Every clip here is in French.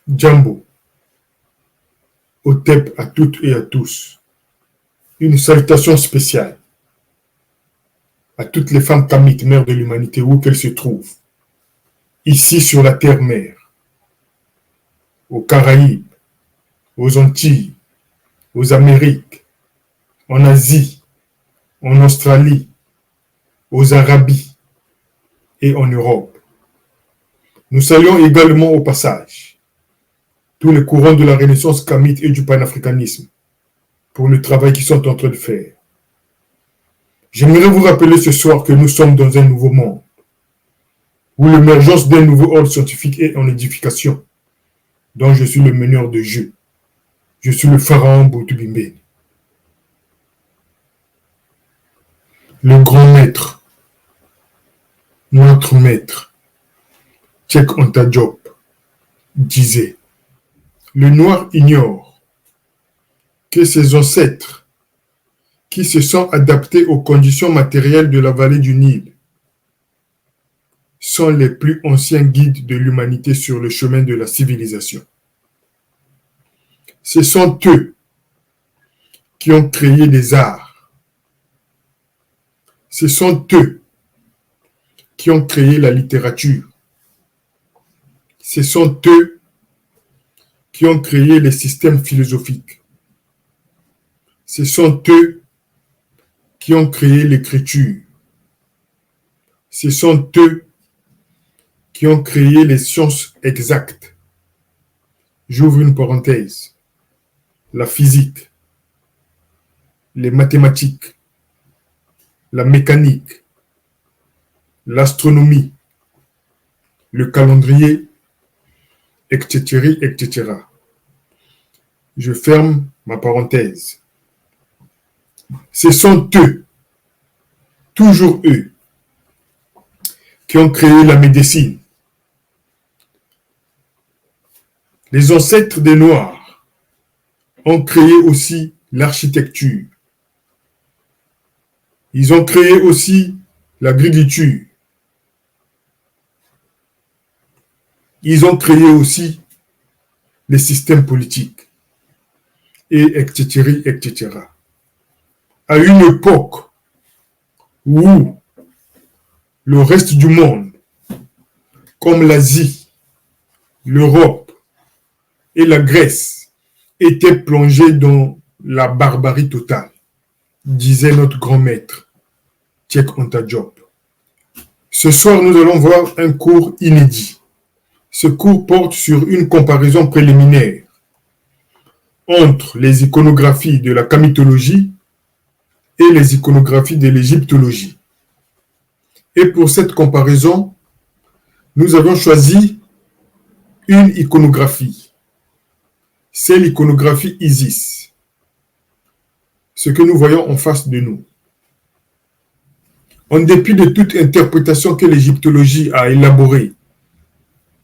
Djambo, Otep à toutes et à tous. Une salutation spéciale à toutes les femmes kamites, mères de l'humanité, où qu'elles se trouvent. Ici sur la terre-mère, aux Caraïbes, aux Antilles, aux Amériques, en Asie, en Australie, aux Arabies et en Europe. Nous saluons également au passage tous les courants de la Renaissance kamite et du panafricanisme pour le travail qu'ils sont en train de faire. J'aimerais vous rappeler ce soir que nous sommes dans un nouveau monde, où l'émergence d'un nouveau ordre scientifique est en édification, dont je suis le meneur de jeu. Je suis le pharaon Boutoubimbé. Le grand maître, notre maître, Cheikh Anta Diop, disait: le noir ignore que ses ancêtres, qui se sont adaptés aux conditions matérielles de la vallée du Nil, sont les plus anciens guides de l'humanité sur le chemin de la civilisation. Ce sont eux qui ont créé les arts. Ce sont eux qui ont créé la littérature. Ce sont eux qui ont créé les systèmes philosophiques. Ce sont eux qui ont créé l'écriture. Ce sont eux qui ont créé les sciences exactes. J'ouvre une parenthèse. La physique, les mathématiques, la mécanique, l'astronomie, le calendrier, etc., etc. Je ferme ma parenthèse. Ce sont eux, toujours eux, qui ont créé la médecine. Les ancêtres des Noirs ont créé aussi l'architecture. Ils ont créé aussi l'agriculture. Ils ont créé aussi les systèmes politiques, et etc., etc. À une époque où le reste du monde, comme l'Asie, l'Europe et la Grèce, étaient plongés dans la barbarie totale, disait notre grand maître, Cheikh Anta Diop. Ce soir, nous allons voir un cours inédit. Ce cours porte sur une comparaison préliminaire entre les iconographies de la kamitologie et les iconographies de l'égyptologie. Et pour cette comparaison, nous avons choisi une iconographie. C'est l'iconographie Isis, ce que nous voyons en face de nous. En dépit de toute interprétation que l'égyptologie a élaborée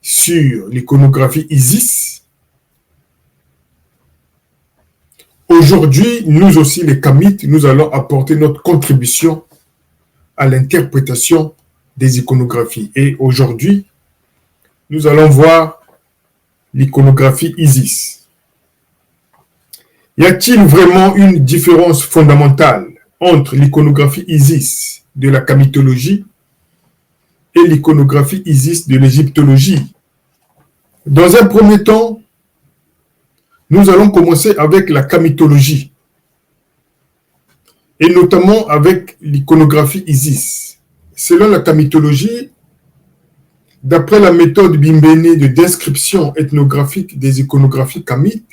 sur l'iconographie Isis, aujourd'hui, nous aussi les kamites, nous allons apporter notre contribution à l'interprétation des iconographies. Et aujourd'hui, nous allons voir l'iconographie Isis. Y a-t-il vraiment une différence fondamentale entre l'iconographie Isis de la kamitologie et l'iconographie Isis de l'égyptologie? Dans un premier temps, nous allons commencer avec la kamitologie, et notamment avec l'iconographie Isis. Selon la kamitologie, d'après la méthode Bimbéné de description ethnographique des iconographies kamites,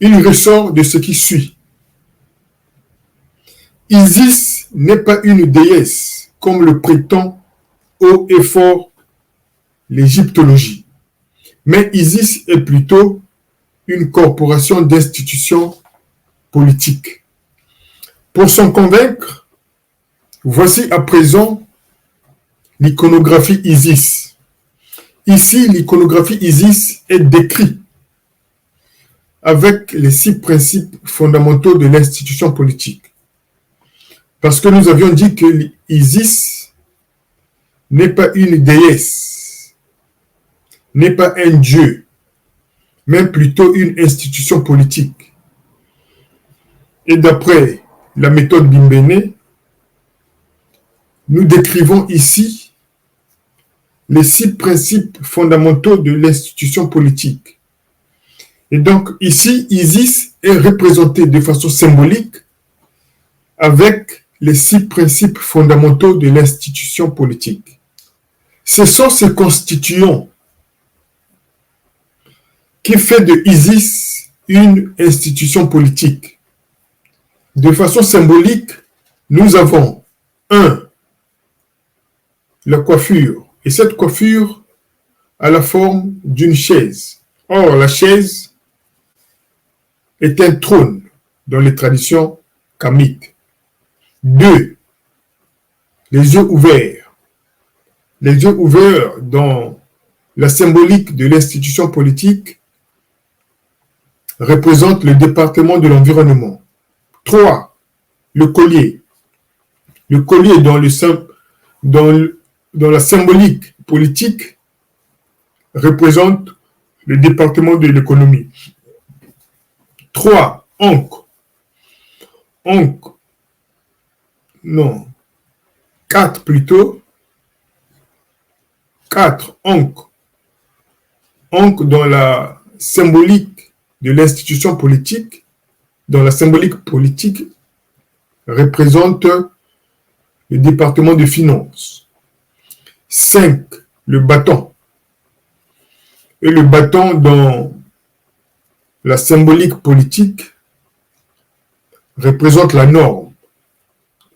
il ressort de ce qui suit. Isis n'est pas une déesse, comme le prétend haut et fort l'égyptologie, mais Isis est plutôt une corporation d'institutions politiques. Pour s'en convaincre, voici à présent l'iconographie Isis. Ici, l'iconographie Isis est décrite avec les 6 principes fondamentaux de l'institution politique. Parce que nous avions dit que Isis n'est pas une déesse, n'est pas un dieu, mais plutôt une institution politique. Et d'après la méthode Bimbene, nous décrivons ici les 6 principes fondamentaux de l'institution politique. Et donc ici, Isis est représenté de façon symbolique avec les 6 principes fondamentaux de l'institution politique. Ce sont ces constituants qui fait de Isis une institution politique. De façon symbolique, nous avons 1. La coiffure. Et cette coiffure a la forme d'une chaise. Or, la chaise est un trône dans les traditions kamites. 2. Les yeux ouverts. Les yeux ouverts dans la symbolique de l'institution politique représentent le département de l'environnement. 3. Le collier. Le collier dans la symbolique politique représente le département de l'économie. 3. Ankh. 4 plutôt. 4. Ankh. Ankh dans la symbolique de l'institution politique, dans la symbolique politique, représente le département des finances. 5. Le bâton. Et le bâton dans la symbolique politique représente la norme,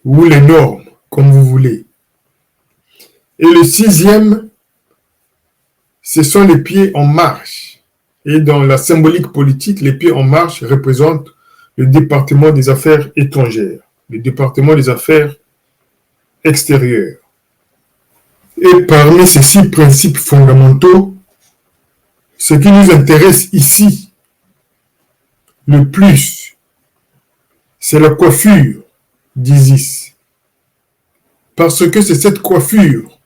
ou les normes, comme vous voulez. Et le 6e, ce sont les pieds en marche. Et dans la symbolique politique, les pieds en marche représentent le département des affaires étrangères, le département des affaires extérieures. Et parmi ces 6 principes fondamentaux, ce qui nous intéresse ici le plus, c'est la coiffure d'Isis. Parce que c'est cette coiffure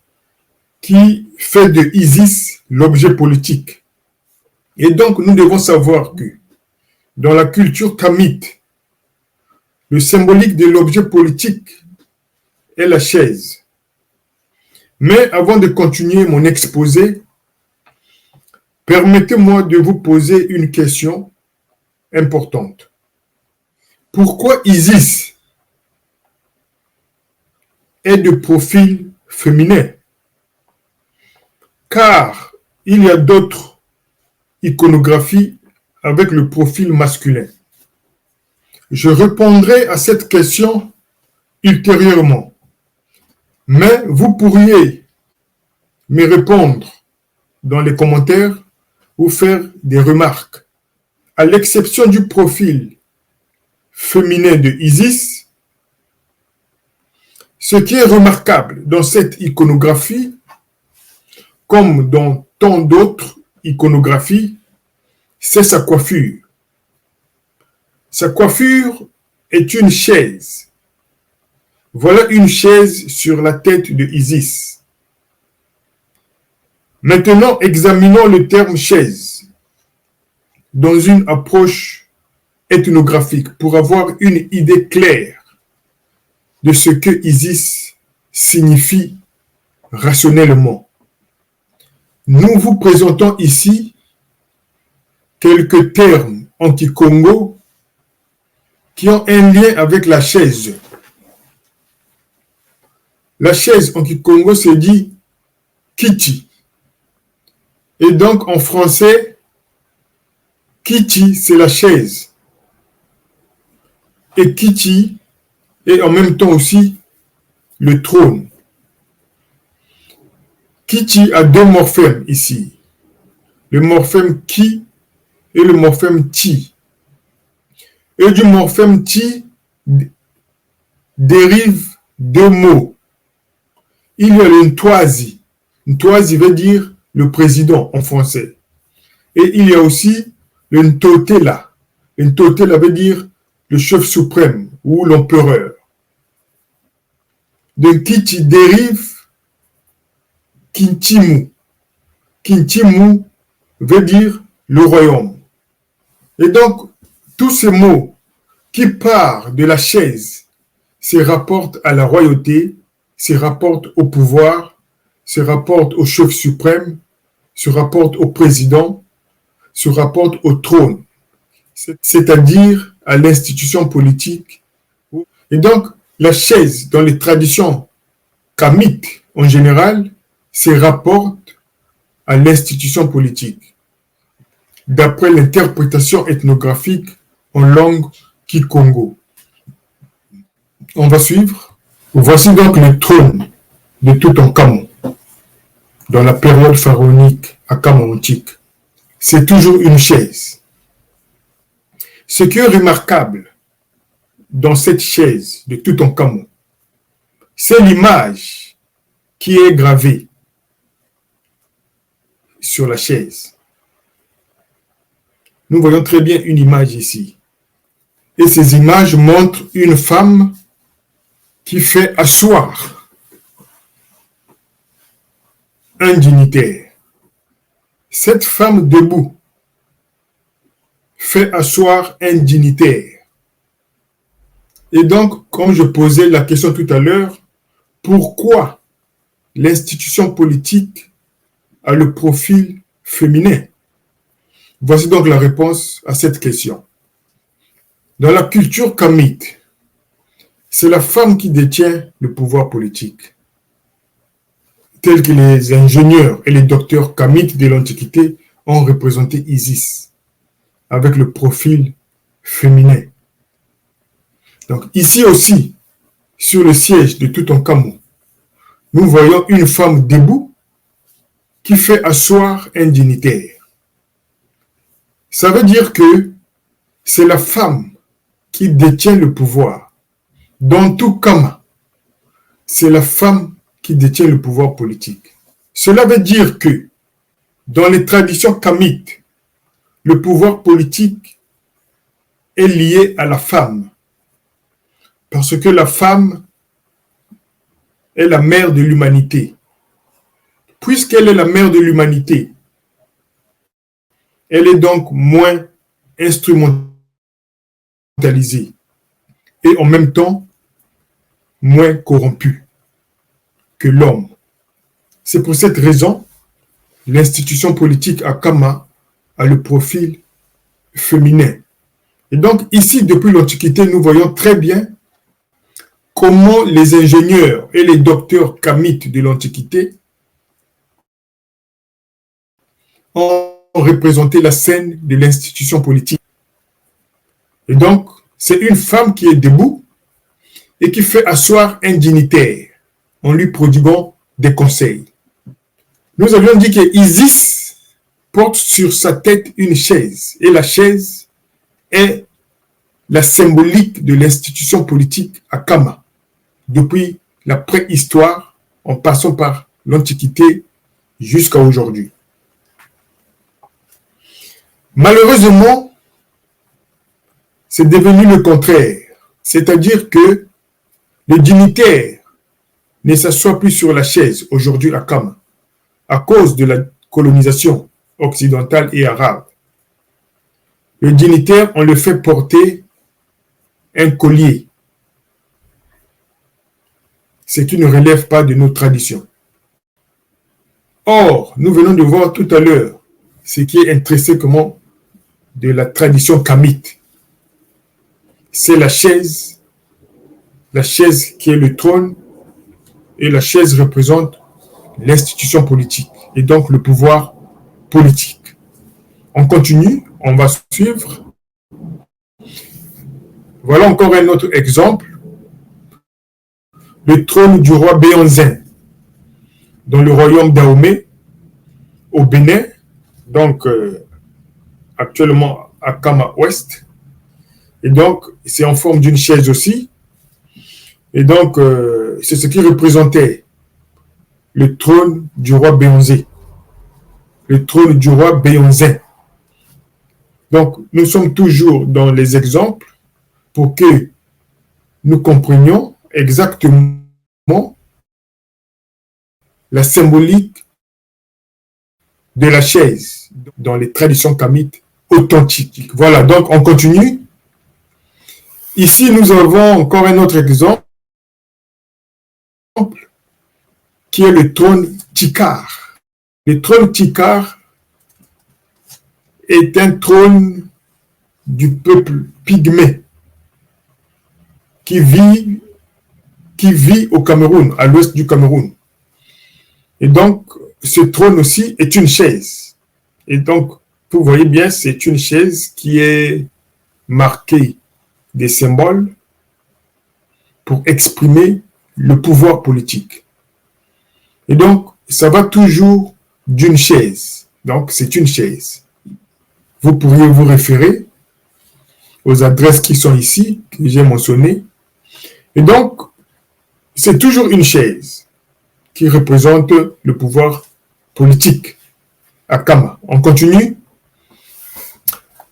qui fait de Isis l'objet politique. Et donc, nous devons savoir que dans la culture kamite, le symbolique de l'objet politique est la chaise. Mais avant de continuer mon exposé, permettez-moi de vous poser une question importante. Pourquoi Isis est de profil féminin? Car il y a d'autres iconographies avec le profil masculin. Je répondrai à cette question ultérieurement. Mais vous pourriez me répondre dans les commentaires ou faire des remarques. À l'exception du profil féminin de Isis, ce qui est remarquable dans cette iconographie, comme dans tant d'autres iconographies, c'est sa coiffure. Sa coiffure est une chaise. Voilà une chaise sur la tête de Isis. Maintenant, examinons le terme chaise dans une approche ethnographique pour avoir une idée claire de ce que Isis signifie rationnellement. Nous vous présentons ici quelques termes en Kikongo qui ont un lien avec la chaise. La chaise en Kikongo se dit kiti. Et donc en français, kiti c'est la chaise. Et kiti est en même temps aussi le trône. Kiti a 2 morphèmes ici. Le morphème ki et le morphème ti. Et du morphème ti dérivent 2 mots. Il y a le Ntwazi. Ntwazi veut dire le président en français. Et il y a aussi le Ntotela. Le Ntotela veut dire le chef suprême ou l'empereur. De Kiti dérive Kintimu. Kintimu veut dire le royaume. Et donc, tous ces mots qui partent de la chaise se rapportent à la royauté, se rapportent au pouvoir, se rapportent au chef suprême, se rapportent au président, se rapportent au trône, c'est-à-dire à l'institution politique. Et donc, la chaise, dans les traditions kamites en général, se rapporte à l'institution politique, d'après l'interprétation ethnographique en langue kikongo. On va suivre. Voici donc le trône de Toutankhamon dans la période pharaonique akamontique. C'est toujours une chaise. Ce qui est remarquable dans cette chaise de Toutankhamon, c'est l'image qui est gravée sur la chaise. Nous voyons très bien une image ici. Et ces images montrent une femme qui fait asseoir un dignitaire. Cette femme debout fait asseoir un dignitaire. Et donc, comme je posais la question tout à l'heure, pourquoi l'institution politique a le profil féminin? Voici donc la réponse à cette question. Dans la culture kamite, c'est la femme qui détient le pouvoir politique, tel que les ingénieurs et les docteurs kamites de l'Antiquité ont représenté Isis, avec le profil féminin. Donc ici aussi, sur le siège de Toutankhamon, nous voyons une femme debout qui fait asseoir un dignitaire. Ça veut dire que c'est la femme qui détient le pouvoir. Dans tout Kama, c'est la femme qui détient le pouvoir politique. Cela veut dire que dans les traditions kamites, le pouvoir politique est lié à la femme. Parce que la femme est la mère de l'humanité. Puisqu'elle est la mère de l'humanité, elle est donc moins instrumentalisée et en même temps moins corrompue que l'homme. C'est pour cette raison l'institution politique à Kama a le profil féminin. Et donc ici, depuis l'Antiquité, nous voyons très bien comment les ingénieurs et les docteurs kamites de l'Antiquité ont représenté la scène de l'institution politique. Et donc, c'est une femme qui est debout et qui fait asseoir un dignitaire en lui prodiguant des conseils. Nous avions dit que Isis porte sur sa tête une chaise et la chaise est la symbolique de l'institution politique à Kama, depuis la préhistoire en passant par l'Antiquité jusqu'à aujourd'hui. Malheureusement, c'est devenu le contraire, c'est-à-dire que le dignitaire ne s'assoit plus sur la chaise aujourd'hui à Kama, à cause de la colonisation occidentale et arabe. Le dignitaire, on le fait porter un collier, ce qui ne relève pas de nos traditions. Or, nous venons de voir tout à l'heure ce qui est intrinsèquement de la tradition kamite. C'est la chaise qui est le trône, et la chaise représente l'institution politique et donc le pouvoir politique. On continue, on va suivre. Voilà encore un autre exemple. Le trône du roi Béanzin dans le royaume d'Ahomey au Bénin, donc actuellement à Kama Ouest. Et donc, c'est en forme d'une chaise aussi. Et donc, c'est ce qui représentait le trône du roi Béanzé. Le trône du roi Béanzin. Donc, nous sommes toujours dans les exemples pour que nous comprenions exactement la symbolique de la chaise dans les traditions kamites authentique. Voilà, donc on continue. Ici, nous avons encore un autre exemple qui est le trône Tikar. Le trône Tikar est un trône du peuple pygmée qui vit au Cameroun, à l'ouest du Cameroun. Et donc, ce trône aussi est une chaise. Et donc, vous voyez bien, c'est une chaise qui est marquée des symboles pour exprimer le pouvoir politique. Et donc, ça va toujours d'une chaise. Donc, c'est une chaise. Vous pourriez vous référer aux adresses qui sont ici, que j'ai mentionnées. Et donc, c'est toujours une chaise qui représente le pouvoir politique à Kama. On continue.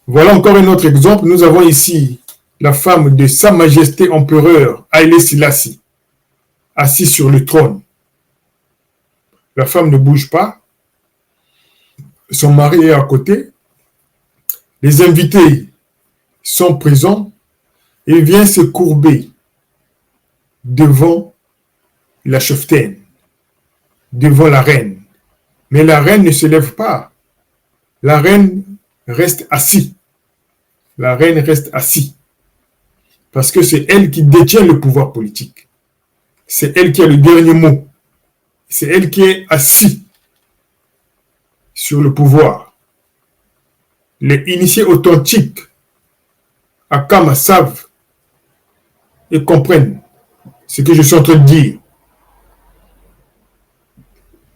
Voilà encore un autre exemple. Nous avons ici la femme de Sa Majesté Empereur Haïlé Selassie, assise sur le trône. La femme ne bouge pas. Son mari est à côté. Les invités sont présents et vient se courber devant la cheftaine, devant la reine. Mais la reine ne se lève pas. La reine reste assise. La reine reste assise. Parce que c'est elle qui détient le pouvoir politique. C'est elle qui a le dernier mot. C'est elle qui est assise sur le pouvoir. Les initiés authentiques à Kama savent et comprennent ce que je suis en train de dire.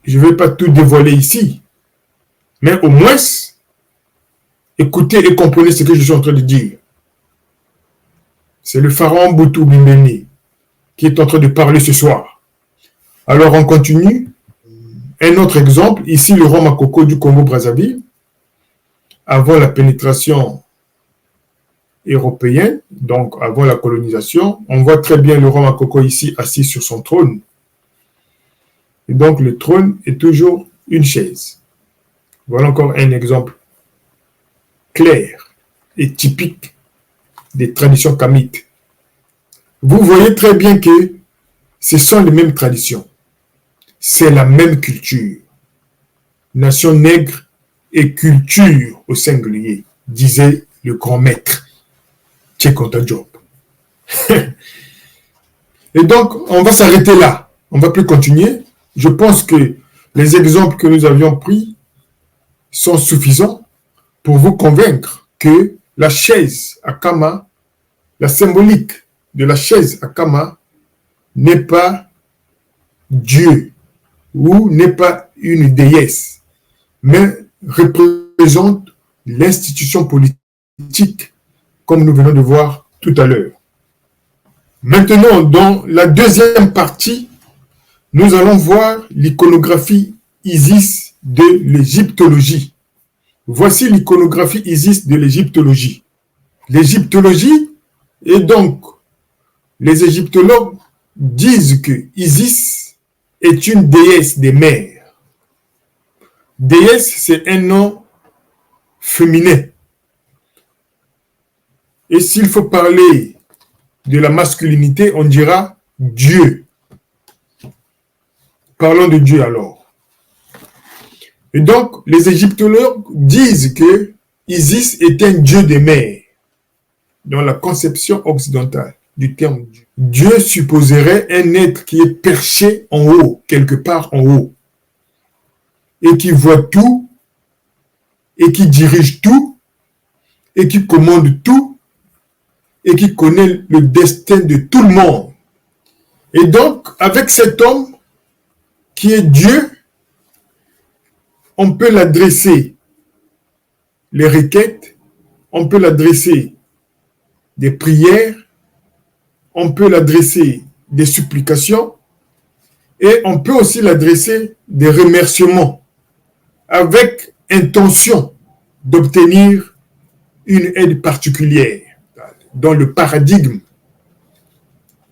Je ne vais pas tout dévoiler ici, mais au moins, écoutez et comprenez ce que je suis en train de dire. C'est le pharaon Boutou Bimbeni qui est en train de parler ce soir. Alors on continue. Un autre exemple, ici le roi Makoko du Congo-Brazzaville, avant la pénétration européenne, donc avant la colonisation, on voit très bien le roi Makoko ici assis sur son trône. Et donc le trône est toujours une chaise. Voilà encore un exemple clair et typique des traditions kamites. Vous voyez très bien que ce sont les mêmes traditions. C'est la même culture. Nation nègre et culture au singulier, disait le grand maître Tchekonta Diop. Et donc, on va s'arrêter là. On ne va plus continuer. Je pense que les exemples que nous avions pris sont suffisants pour vous convaincre que la chaise à Kama, la symbolique de la chaise à Kama n'est pas Dieu ou n'est pas une déesse, mais représente l'institution politique comme nous venons de voir tout à l'heure. Maintenant, dans la deuxième partie, nous allons voir l'iconographie Isis de l'égyptologie. Voici l'iconographie Isis de l'égyptologie. L'égyptologie, et donc les égyptologues disent que Isis est une déesse des mers. Déesse, c'est un nom féminin. Et s'il faut parler de la masculinité, on dira Dieu. Parlons de Dieu alors. Et donc, les égyptologues disent que Isis est un dieu des mers. Dans la conception occidentale du terme Dieu. Dieu supposerait un être qui est perché en haut, quelque part en haut, et qui voit tout, et qui dirige tout, et qui commande tout, et qui connaît le destin de tout le monde. Et donc, avec cet homme qui est Dieu, on peut l'adresser les requêtes, on peut l'adresser des prières, on peut l'adresser des supplications et on peut aussi l'adresser des remerciements avec intention d'obtenir une aide particulière dans le paradigme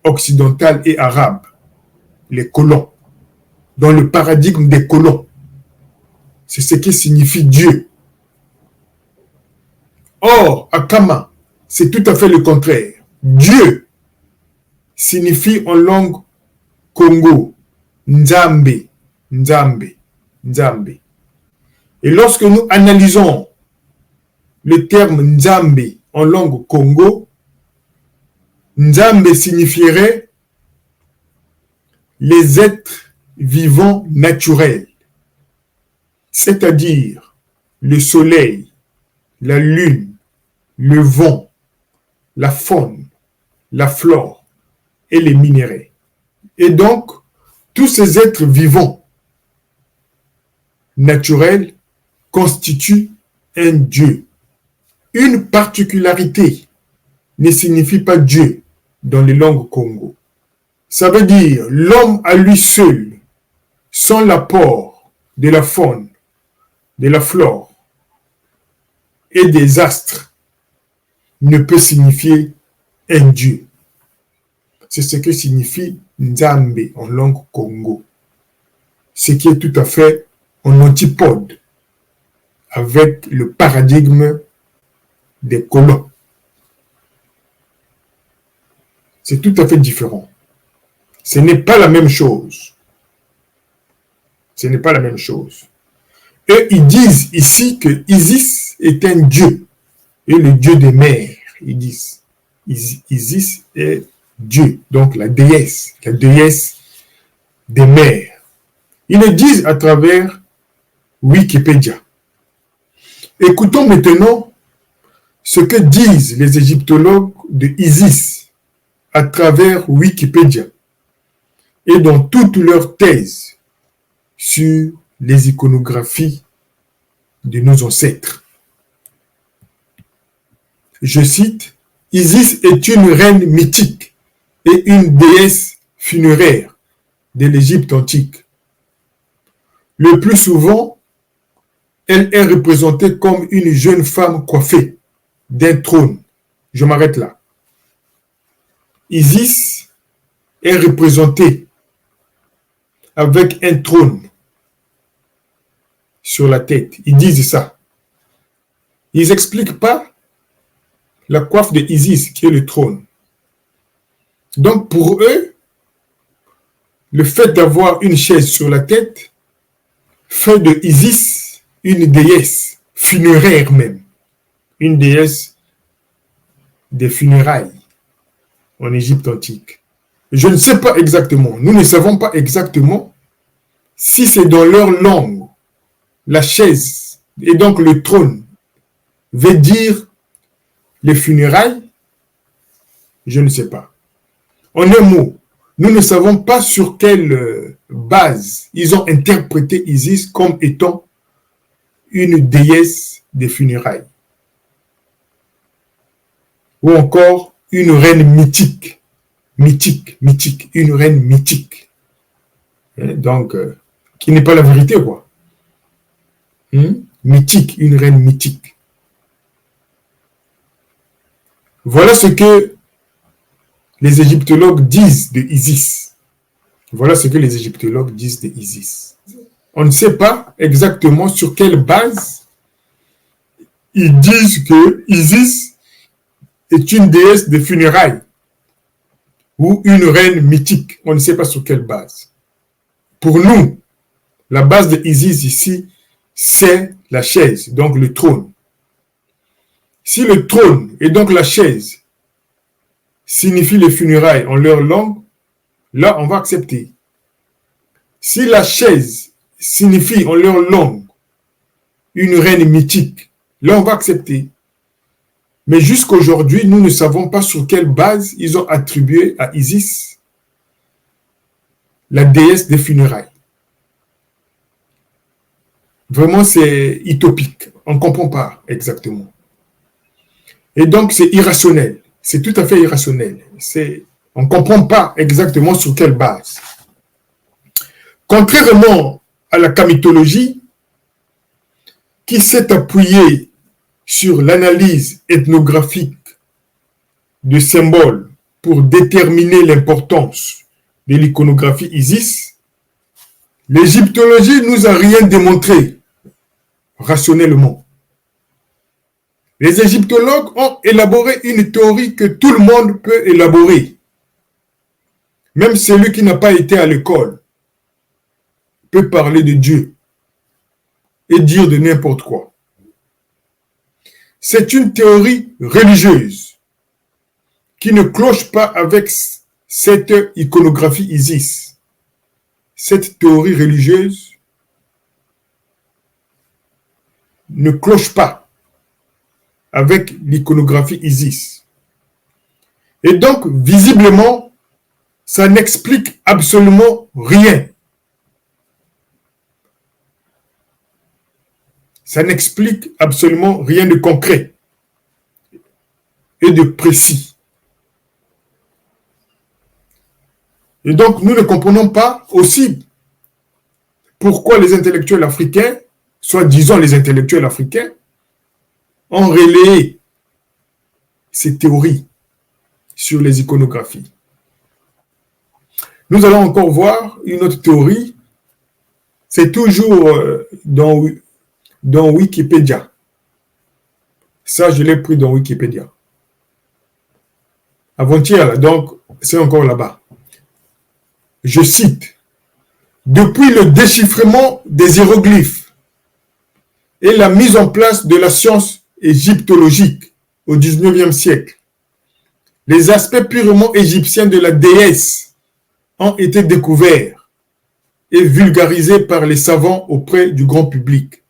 occidental et arabe, les colons, dans le paradigme des colons. C'est ce qui signifie Dieu. Or, Akama, c'est tout à fait le contraire. Dieu signifie en langue Congo, Nzambe, Nzambe, Nzambe. Et lorsque nous analysons le terme Nzambe en langue Congo, Nzambe signifierait les êtres vivants naturels, c'est-à-dire le soleil, la lune, le vent, la faune, la flore et les minéraux. Et donc, tous ces êtres vivants naturels constituent un Dieu. Une particularité ne signifie pas Dieu dans les langues Congo. Ça veut dire l'homme à lui seul, sans l'apport de la faune, de la flore et des astres, ne peut signifier un Dieu. C'est ce que signifie Nzambe en langue Congo. Ce qui est tout à fait en antipode avec le paradigme des colons. C'est tout à fait différent. Ce n'est pas la même chose. Ce n'est pas la même chose. Et ils disent ici que Isis est un dieu, et le dieu des mers. Ils disent Isis est Dieu, donc la déesse des mers. Ils le disent à travers Wikipédia. Écoutons maintenant ce que disent les égyptologues de Isis à travers Wikipédia et dans toutes leurs thèses sur les iconographies de nos ancêtres. Je cite, Isis est une reine mythique et une déesse funéraire de l'Égypte antique. Le plus souvent, elle est représentée comme une jeune femme coiffée d'un trône. Je m'arrête là. Isis est représentée avec un trône sur la tête. Ils disent ça. Ils n'expliquent pas la coiffe de Isis qui est le trône. Donc pour eux, le fait d'avoir une chaise sur la tête fait de Isis une déesse funéraire même. Une déesse des funérailles en Égypte antique. Je ne sais pas exactement, nous ne savons pas exactement si c'est dans leur langue, la chaise et donc le trône veut dire les funérailles, je ne sais pas. En un mot, nous ne savons pas sur quelle base ils ont interprété Isis comme étant une déesse des funérailles. Ou encore une reine mythique, une reine mythique. Donc, qui n'est pas la vérité, quoi. Mythique, une reine mythique. Voilà ce que les égyptologues disent de Isis. Voilà ce que les égyptologues disent de Isis. On ne sait pas exactement sur quelle base ils disent que Isis est une déesse de funérailles ou une reine mythique. On ne sait pas sur quelle base. Pour nous, la base de Isis ici, c'est la chaise, donc le trône. Si le trône et donc la chaise signifient les funérailles en leur langue, là, on va accepter. Si la chaise signifie en leur langue une reine mythique, là, on va accepter. Mais jusqu'aujourd'hui, nous ne savons pas sur quelle base ils ont attribué à Isis la déesse des funérailles. Vraiment, c'est utopique. On ne comprend pas exactement. Et donc, c'est irrationnel. C'est tout à fait irrationnel. On ne comprend pas exactement sur quelle base. Contrairement à la kamitologie, qui s'est appuyée sur l'analyse ethnographique de symboles pour déterminer l'importance de l'iconographie Isis, l'égyptologie nous a rien démontré rationnellement. Les égyptologues ont élaboré une théorie que tout le monde peut élaborer. Même celui qui n'a pas été à l'école peut parler de Dieu et dire de n'importe quoi. C'est une théorie religieuse qui ne cloche pas avec cette iconographie Isis. Cette théorie religieuse ne cloche pas avec l'iconographie Isis. Et donc, visiblement, ça n'explique absolument rien. Ça n'explique absolument rien de concret et de précis. Et donc, nous ne comprenons pas aussi pourquoi les intellectuels africains, soit disons les intellectuels africains, ont relayé ces théories sur les iconographies. Nous allons encore voir une autre théorie, c'est toujours dans Wikipédia. Ça, je l'ai pris dans Wikipédia. Avant-hier, donc, c'est encore là-bas. Je cite, « Depuis le déchiffrement des hiéroglyphes et la mise en place de la science égyptologique au XIXe siècle, les aspects purement égyptiens de la déesse ont été découverts et vulgarisés par les savants auprès du grand public. »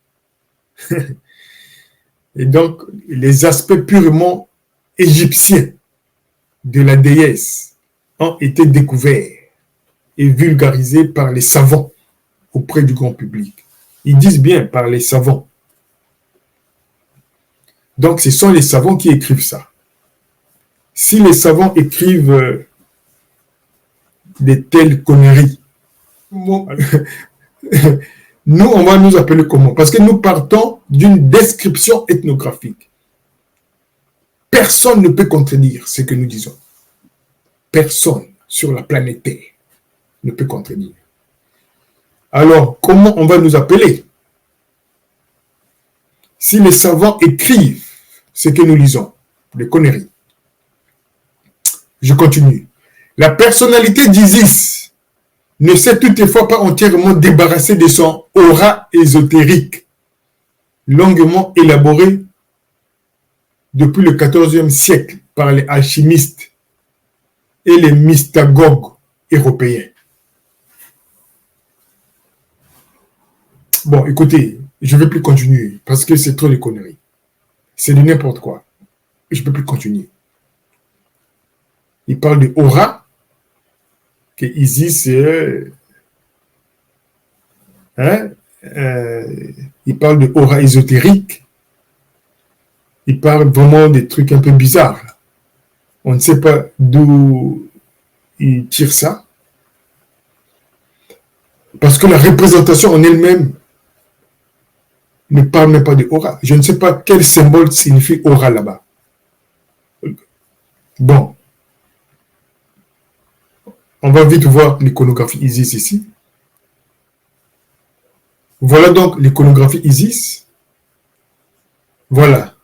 Et donc, les aspects purement égyptiens de la déesse ont été découverts et vulgarisés par les savants auprès du grand public. Ils disent bien par les savants. Donc, ce sont les savants qui écrivent ça. Si les savants écrivent de telles conneries, nous, on va nous appeler comment? Parce que nous partons d'une description ethnographique. Personne ne peut contredire ce que nous disons. Personne sur la planète Terre ne peut contredire. Alors, comment on va nous appeler? Si les savants écrivent ce que nous lisons, des conneries. Je continue. La personnalité d'Isis ne s'est toutefois pas entièrement débarrassée de son aura ésotérique, longuement élaboré depuis le XIVe siècle par les alchimistes et les mystagogues européens. Bon, écoutez, je ne vais plus continuer parce que c'est trop de conneries. C'est de n'importe quoi. Je ne peux plus continuer. Il parle de aura, que Isis, il parle de aura ésotérique. Il parle vraiment des trucs un peu bizarres. On ne sait pas d'où il tire ça. Parce que la représentation en elle-même ne parle même pas de aura. Je ne sais pas quel symbole signifie aura là-bas. Bon. On va vite voir l'iconographie Isis ici. Voilà donc l'iconographie Isis. Voilà.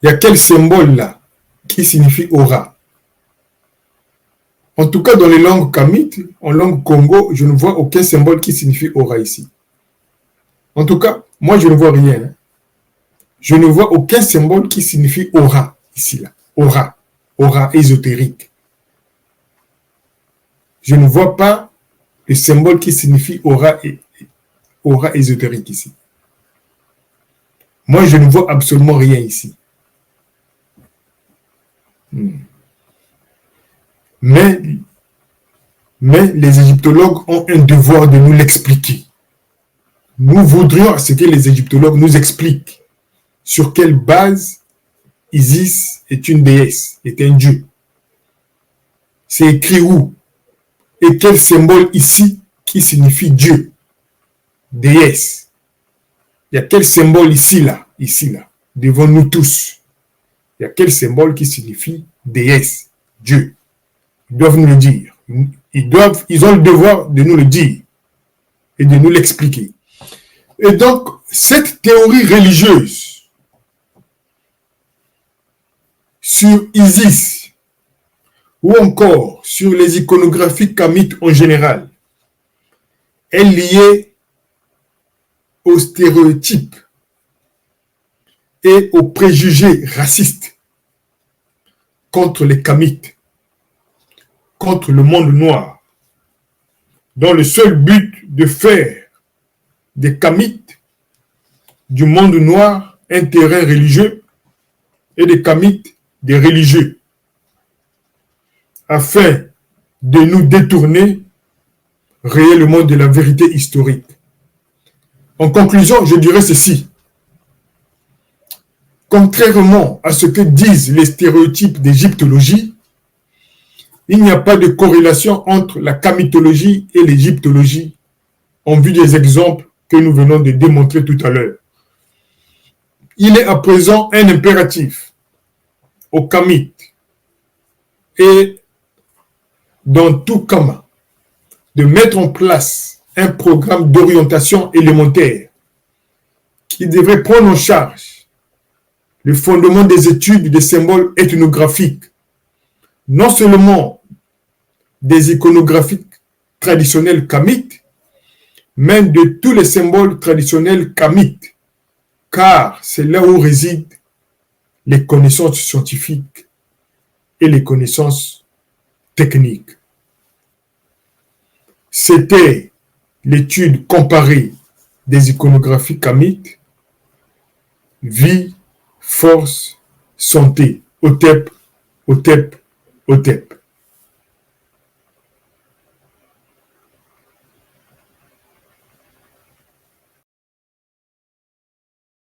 Il y a quel symbole là qui signifie aura? En tout cas, dans les langues kamites, en langue Congo, je ne vois aucun symbole qui signifie aura ici. En tout cas, moi, je ne vois rien. Je ne vois aucun symbole qui signifie aura ici, là. Aura. Aura ésotérique. Je ne vois pas le symbole qui signifie aura ésotérique ici. Moi, je ne vois absolument rien ici. Mais les égyptologues ont un devoir de nous l'expliquer. Nous voudrions ce que les égyptologues nous expliquent sur quelle base Isis est une déesse, est un dieu. C'est écrit où? Et quel symbole ici qui signifie Dieu, déesse? Il y a quel symbole ici, là, devant nous tous? Il y a quel symbole qui signifie déesse, Dieu? Ils doivent nous le dire. Ils ont le devoir de nous le dire et de nous l'expliquer. Et donc, cette théorie religieuse sur Isis ou encore sur les iconographies kamites en général est liée aux stéréotypes et aux préjugés racistes contre les kamites, contre le monde noir, dans le seul but de faire des kamites du monde noir un terrain religieux et des kamites des religieux, afin de nous détourner réellement de la vérité historique. En conclusion, je dirais ceci. Contrairement à ce que disent les stéréotypes d'égyptologie, il n'y a pas de corrélation entre la kamitologie et l'égyptologie en vue des exemples que nous venons de démontrer tout à l'heure. Il est à présent un impératif aux kamites et dans tout kama de mettre en place un programme d'orientation élémentaire qui devrait prendre en charge le fondement des études des symboles ethnographiques, non seulement des iconographies traditionnelles kamites, mais de tous les symboles traditionnels kamites, car c'est là où résident les connaissances scientifiques et les connaissances techniques. C'était l'étude comparée des iconographies kamites, vie, force, santé, OTEP, OTEP, OTEP.